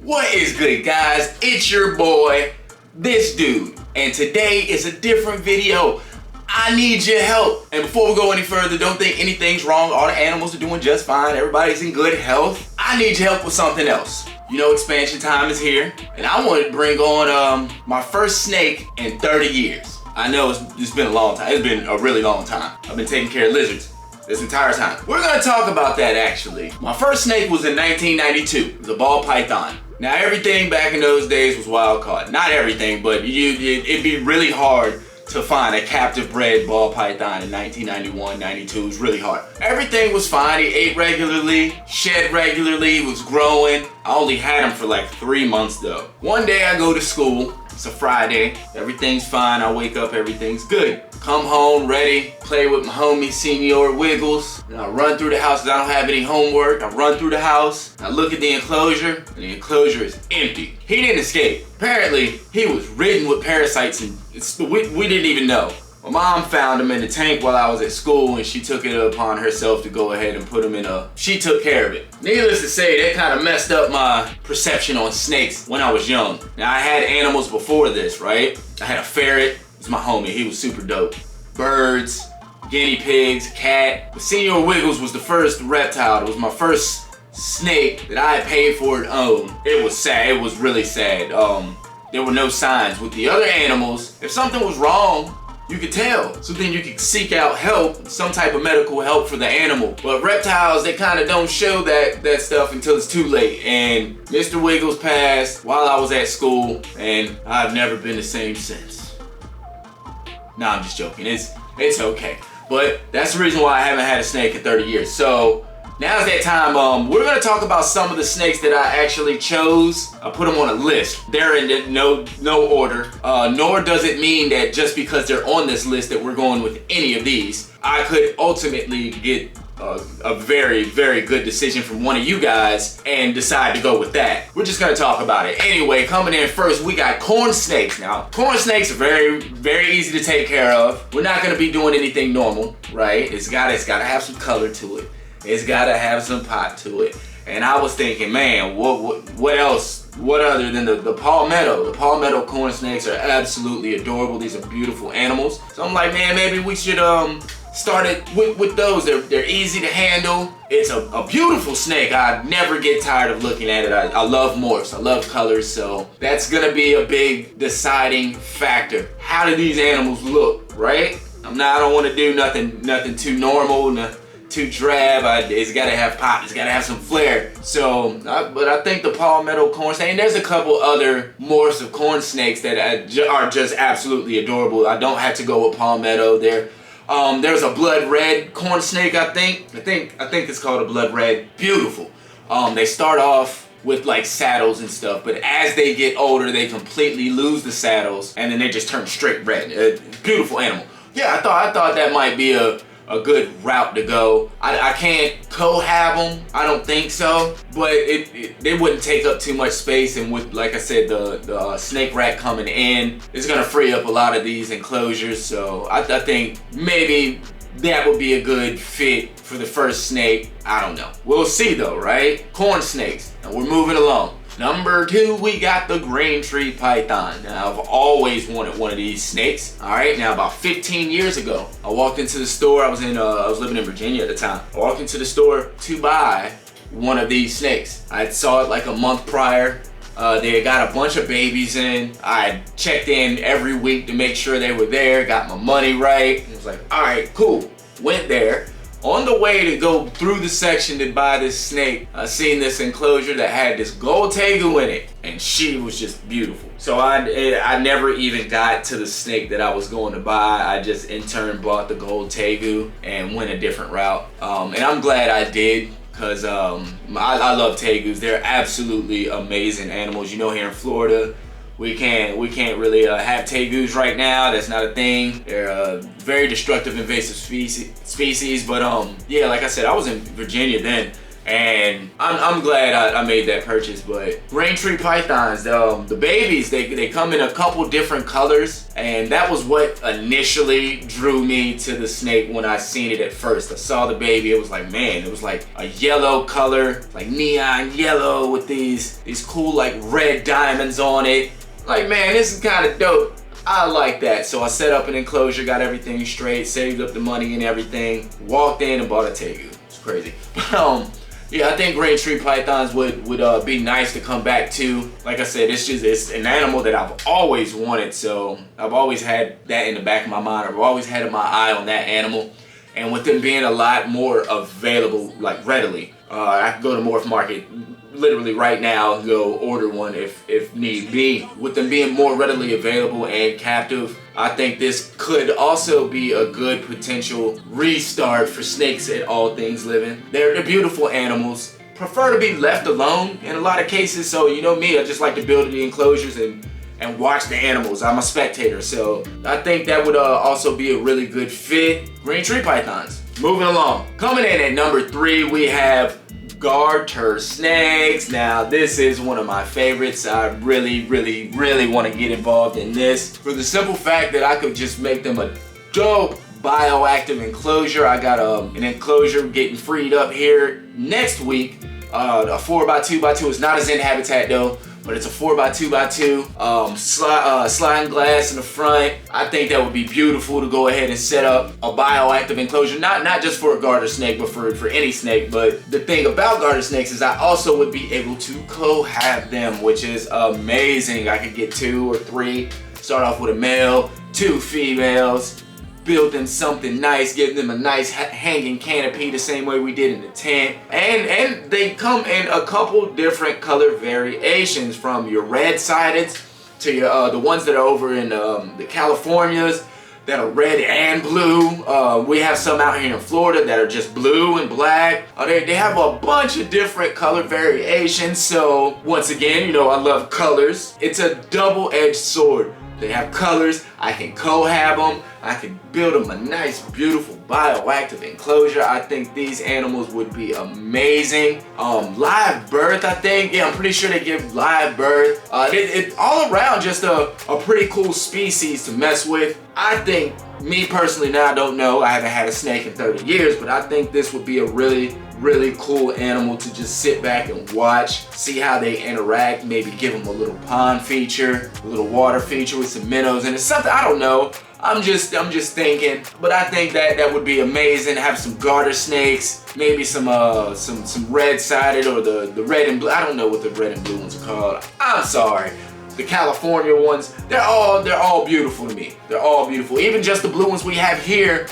What is good, guys? It's your boy, this dude, and today is a different video. I need your help. And before we go any further, don't think anything's wrong. All the animals are doing just fine. Everybody's in good health. I need your help with something else. You know, expansion time is here, and I wanted to bring on my first snake in 30 years. I know it's been a long time. It's been a really long time. I've been taking care of lizards this entire time. We're gonna talk about that actually. My first snake was in 1992. It was a ball python. Now everything back in those days was wild caught. Not everything, but it'd be really hard to find a captive bred ball python in 1991, 92. It was really hard. Everything was fine. He ate regularly, shed regularly, was growing. I only had him for like 3 months though. One day I go to school. It's a Friday. Everything's fine. I wake up, everything's good. Come home, ready, play with my homie, Senior Wiggles. And I run through the house because I don't have any homework. I run through the house. I look at the enclosure, and the enclosure is empty. He didn't escape. Apparently, he was ridden with parasites, and we didn't even know. My mom found him in the tank while I was at school, and she took it upon herself to go ahead and put him in she took care of it. Needless to say, that kind of messed up my perception on snakes when I was young. Now, I had animals before this, right? I had a ferret. It was my homie. He was super dope. Birds, guinea pigs, cat. But Senior Wiggles was the first reptile. It was my first snake that I had paid for and owned. It was sad. It was really sad. There were no signs. With the other animals, if something was wrong, you could tell. So then you could seek out help, some type of medical help for the animal. But reptiles, they kind of don't show that stuff until it's too late. And Mr. Wiggles passed while I was at school, and I've never been the same since. Nah, I'm just joking. It's okay. But that's the reason why I haven't had a snake in 30 years. So now's that time. We're gonna talk about some of the snakes that I actually chose. I put them on a list. They're in no order. Nor does it mean that just because they're on this list that we're going with any of these. I could ultimately get a very, very good decision from one of you guys and decide to go with that. We're just gonna talk about it. Anyway, coming in first, we got corn snakes. Now, corn snakes are very, very easy to take care of. We're not gonna be doing anything normal, right? It's gotta have some color to it. It's gotta have some pop to it. And I was thinking, man, what else? What other than the palmetto? The palmetto corn snakes are absolutely adorable. These are beautiful animals. So I'm like, man, maybe we should start it with those. They're easy to handle. It's a beautiful snake. I never get tired of looking at it. I love morphs. I love colors. So that's gonna be a big deciding factor. How do these animals look, right? I don't want to do nothing too normal. Too drab. It's gotta have pop. It's gotta have some flair. So, but I think the palmetto corn snake, and there's a couple other morphs of corn snakes that are just absolutely adorable. I don't have to go with palmetto there. There's a blood red corn snake. I think it's called a blood red. Beautiful. They start off with like saddles and stuff, but as they get older, they completely lose the saddles, and then they just turn straight red. Beautiful animal. Yeah, I thought that might be a good route to go. I can't co-have them, I don't think so, but they wouldn't take up too much space, and with, like I said, the snake rack coming in, it's gonna free up a lot of these enclosures, so I think maybe that would be a good fit for the first snake. I don't know. We'll see though, right? Corn snakes. Now we're moving along. Number 2, we got the green tree python. Now, I've always wanted one of these snakes. All right, now about 15 years ago, I walked into the store. I was living in Virginia at the time. I walked into the store to buy one of these snakes. I saw it like a month prior. They had got a bunch of babies in. I checked in every week to make sure they were there, got my money right. It was like, all right, cool. Went there. On the way to go through the section to buy this snake, I seen this enclosure that had this gold tegu in it, and she was just beautiful. So I never even got to the snake that I was going to buy. I just in turn bought the gold tegu and went a different route. And I'm glad I did, because I love tegus. They're absolutely amazing animals. You know, here in Florida, we can't really have tegus right now. That's not a thing. They're a very destructive invasive species. But yeah, like I said, I was in Virginia then, And I'm glad I made that purchase. But green tree pythons, the babies, they come in a couple different colors, and that was what initially drew me to the snake when I seen it at first. I saw the baby, it was like, man, it was like a yellow color, like neon yellow with these cool like red diamonds on it. Like, man, this is kind of dope. I like that. So I set up an enclosure, got everything straight, saved up the money and everything, walked in and bought a tegu. It's crazy. Yeah, I think green tree pythons would be nice to come back to. Like I said, it's an animal that I've always wanted, so I've always had that in the back of my mind. I've always had my eye on that animal. And with them being a lot more available, like readily, I can go to Morph Market literally right now and go order one if need be. With them being more readily available and captive, I think this could also be a good potential restart for snakes at All Things Living. They're beautiful animals. Prefer to be left alone in a lot of cases, so you know me, I just like to build the enclosures and watch the animals. I'm a spectator, so I think that would also be a really good fit. Green tree pythons. Moving along. Coming in at number 3, we have Garter Snakes. Now this is one of my favorites. I really want to get involved in this for the simple fact that I could just make them a dope bioactive enclosure. I got an enclosure getting freed up here next week. A 4x2x2. It's not a Zen habitat though, but it's a 4x2x2 sliding glass in the front. I think that would be beautiful to go ahead and set up a bioactive enclosure, not just for a garter snake, but for any snake. But the thing about garter snakes is I also would be able to cohab them, which is amazing. I could get 2 or 3, start off with a male, 2 females, build them something nice, give them a nice hanging canopy the same way we did in the tent. And they come in a couple different color variations, from your red-sided to your the ones that are over in the Californias that are red and blue. We have some out here in Florida that are just blue and black. They have a bunch of different color variations. So once again, you know, I love colors. It's a double-edged sword. They have colors, I can cohab them, I can build them a nice, beautiful, bioactive enclosure. I think these animals would be amazing. Live birth, I think. Yeah, I'm pretty sure they give live birth. It's all around just a pretty cool species to mess with. I think, me personally, now I don't know, I haven't had a snake in 30 years, but I think this would be a really cool animal to just sit back and watch, see how they interact, maybe give them a little pond feature, a little water feature with some minnows, and it's something, I don't know, I'm just thinking, but I think that would be amazing. Have some garter snakes, maybe some red-sided, or the red and blue, I don't know what the red and blue ones are called, I'm sorry. The California ones, they're all beautiful to me. They're all beautiful. Even just the blue ones we have here,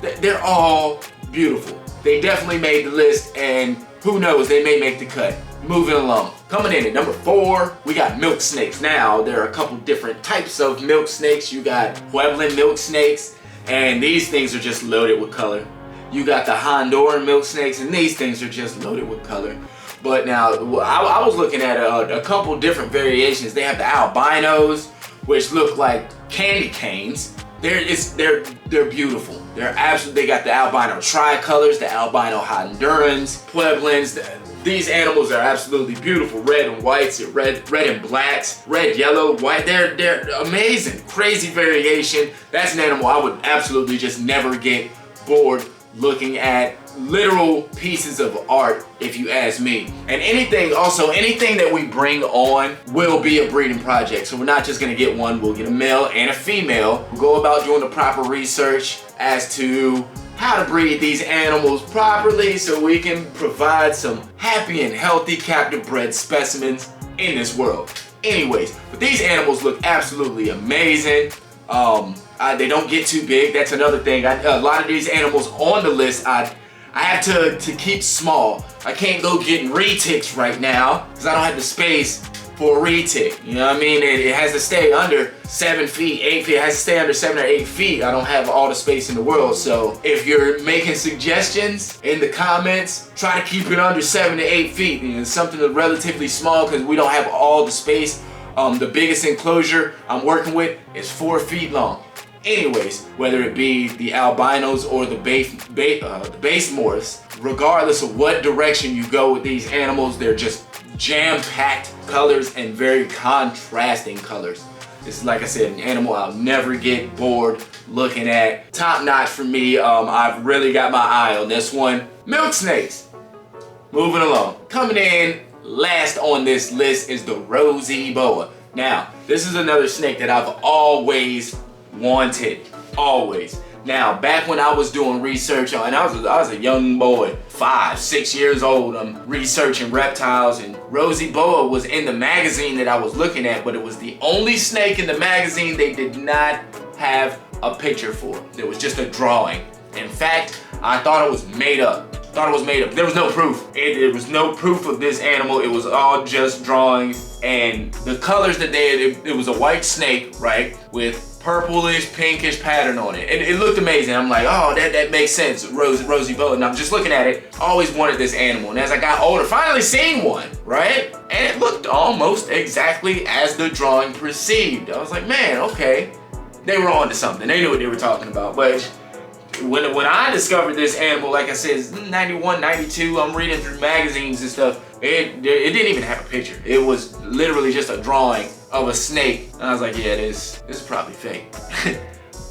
they're all beautiful. They definitely made the list, and who knows, they may make the cut. Moving along. Coming in at number 4, we got milk snakes. Now, there are a couple different types of milk snakes. You got Pueblan milk snakes, and these things are just loaded with color. You got the Honduran milk snakes, and these things are just loaded with color. But now, I was looking at a couple different variations. They have the albinos, which look like candy canes. They're beautiful. They got the albino tricolors, the albino Hondurans, Pueblans. These animals are absolutely beautiful. Red and whites, red and blacks, red, yellow, white. They're amazing. Crazy variation. That's an animal I would absolutely just never get bored looking at. Literal pieces of art, if you ask me. And anything that we bring on will be a breeding project. So we're not just gonna get one, we'll get a male and a female. We'll go about doing the proper research as to how to breed these animals properly so we can provide some happy and healthy captive bred specimens in this world. Anyways, but these animals look absolutely amazing. They don't get too big. That's another thing. A lot of these animals on the list, I have to keep small. I can't go getting retics right now because I don't have the space for a retic. You know what I mean? It has to stay under 7 feet, 8 feet. It has to stay under 7 or 8 feet. I don't have all the space in the world. So if you're making suggestions in the comments, try to keep it under 7 to 8 feet. You know, something that's relatively small because we don't have all the space. The biggest enclosure I'm working with is 4 feet long. Anyways, whether it be the albinos or the base morphs, regardless of what direction you go with these animals, they're just jam-packed colors and very contrasting colors. This is, like I said, an animal I'll never get bored looking at. Top notch for me. I've really got my eye on this one. Milk snakes. Moving along. Coming in last on this list is the Rosie Boa. Now, this is another snake that I've always wanted. Always. Now, back when I was doing research, and I was a young boy, 5, 6 years old, I'm researching reptiles, and Rosie Boa was in the magazine that I was looking at, but it was the only snake in the magazine they did not have a picture for. It was just a drawing. In fact, I thought it was made up. There was no proof. There was no proof of this animal. It was all just drawings, and the colors that they had, it was a white snake, right, with purplish, pinkish pattern on it. It looked amazing. I'm like, oh, that makes sense, Rosie Boa. And I'm just looking at it, always wanted this animal. And as I got older, finally seen one, right? And it looked almost exactly as the drawing perceived. I was like, man, okay. They were on to something. They knew what they were talking about. But when I discovered this animal, like I said, it's 91, 92, I'm reading through magazines and stuff. It didn't even have a picture. It was literally just a drawing of a snake. And I was like, yeah, this is probably fake.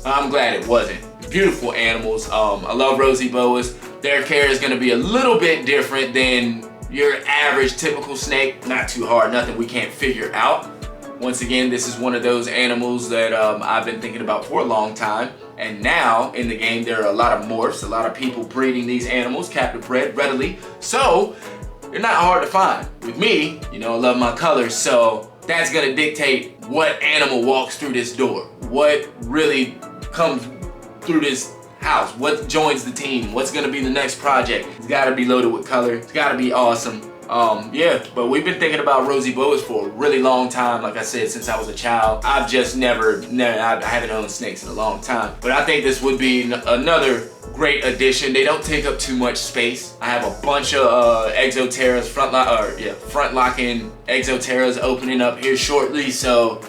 I'm glad it wasn't. Beautiful animals. I love Rosie Boas. Their care is gonna be a little bit different than your average typical snake. Not too hard, nothing we can't figure out. Once again, this is one of those animals that I've been thinking about for a long time. And now in the game, there are a lot of morphs, a lot of people breeding these animals, captive bred readily. So they're not hard to find. With me, you know, I love my colors, so that's gonna dictate what animal walks through this door, what really comes through this house, what joins the team, what's gonna be the next project. It's gotta be loaded with color, it's gotta be awesome. Yeah, but we've been thinking about Rosie Boas for a really long time. Like I said, since I was a child, I've just I haven't owned snakes in a long time. But I think this would be another great addition. They don't take up too much space. I have a bunch of exoterras, front locking exoterras opening up here shortly. So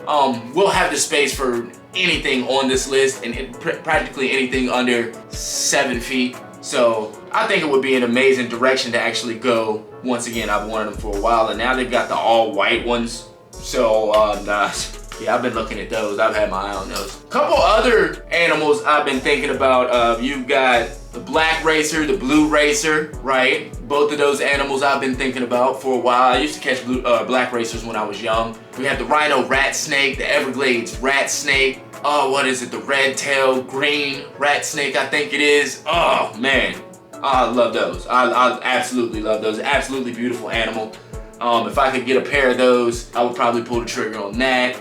we'll have the space for anything on this list and practically anything under 7 feet. So I think it would be an amazing direction to actually go. Once again, I've wanted them for a while, and now they've got the all white ones. So yeah, I've been looking at those. I've had my eye on those. Couple other animals I've been thinking about. You've got the black racer, the blue racer, right? Both of those animals I've been thinking about for a while. I used to catch black racers when I was young. We have the rhino rat snake, the Everglades rat snake. Oh, what is it? The red tail green rat snake, I think it is. Oh man, I love those. I absolutely love those. Absolutely beautiful animal. If I could get a pair of those, I would probably pull the trigger on that.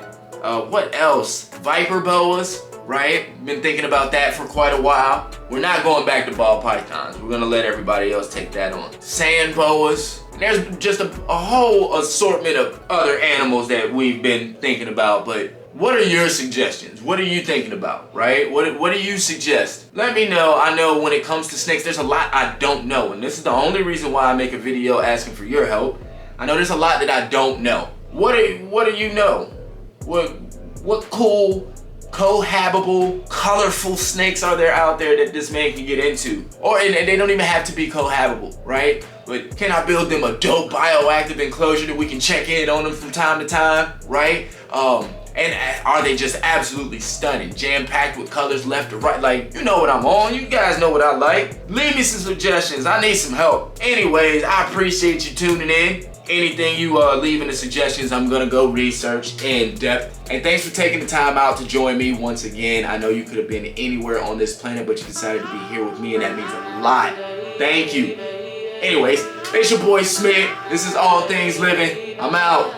What else? Viper boas, right? Been thinking about that for quite a while. We're not going back to ball pythons. We're gonna let everybody else take that on. Sand boas. And there's just a whole assortment of other animals that we've been thinking about, but what are your suggestions? What are you thinking about, right? What do you suggest? Let me know. I know when it comes to snakes, there's a lot I don't know, and this is the only reason why I make a video asking for your help. I know there's a lot that I don't know. What do you know? What cool, cohabitable, colorful snakes are there out there that this man can get into? And they don't even have to be cohabitable, right? But can I build them a dope bioactive enclosure that we can check in on them from time to time, right? And are they just absolutely stunning, jam-packed with colors left to right? Like, you know what I'm on. You guys know what I like. Leave me some suggestions. I need some help. Anyways, I appreciate you tuning in. Anything you leave in the suggestions, I'm gonna go research in depth. And thanks for taking the time out to join me once again. I know you could have been anywhere on this planet, but you decided to be here with me, and that means a lot. Thank you. Anyways, it's your boy Smith. This is All Things Living. I'm out.